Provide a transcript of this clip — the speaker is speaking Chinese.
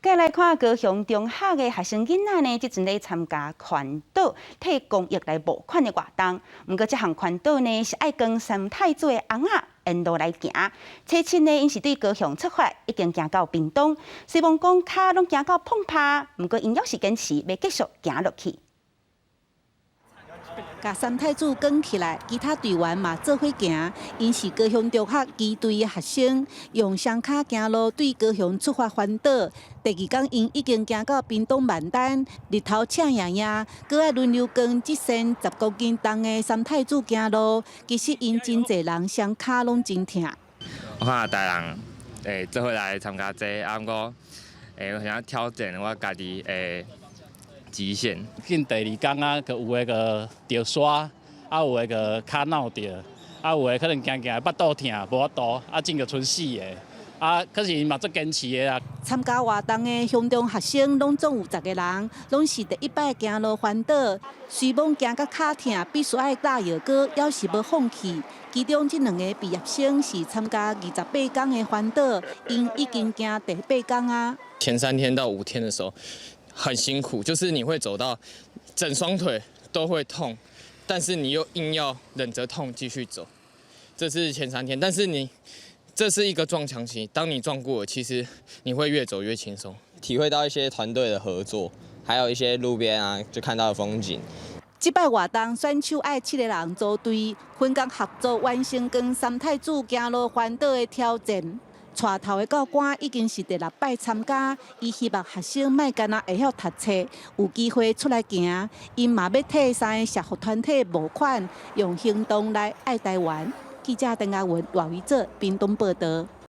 再来看高雄中学的学生囡仔呢，即阵咧参加环岛替公益来募款的活动。不过，这项环岛呢是爱跟三太子的翁仔沿路来行。初七呢，因是对高雄出发，已经行到屏东，希望讲脚拢行到碰趴。不过，因要是坚持要继续行落去。 甲三太子扛起来，其他队员嘛做伙行。因是高雄中学机队的学生，用双脚行路对高雄出发环岛。第二天，因已经行到屏东万丹，日头赤炎炎，搁爱轮流扛这身10公斤重的三太子行路。其实因真侪人双脚拢真疼。我看大人做伙来参加这，啊，不过我想挑战我家己极限。紧第二天啊，佮有诶个着沙，啊有诶个骹闹着，啊有诶可能行行巴肚疼，无法度，啊真个剩4个，啊可是因嘛足坚持诶啦。参加活动的乡中学生拢总有10个人，拢是第一摆行路环岛，虽望行到骹疼，必须爱打药膏，要是要放弃。其中这2个毕业生是参加28天的环岛，因已经行第8天啊。前3天到5天的时候。 很辛苦，就是你会走到整双腿都会痛，但是你又硬要忍着痛继续走。这是前3天，但是这是一个撞墙期。当你撞过了，其实你会越走越轻松，体会到一些团队的合作，还有一些路边啊就看到的风景。这摆活动选手爱7个人组队，分工合作完成跟三太子行路环岛的挑战。 带头的教官已经是第6摆参加，伊希望学生莫干那会晓读册，有机会出来行。因嘛要替3个社福团体募款，用行动来爱台湾。记者邓嘉文、赖宇哲，屏东报道。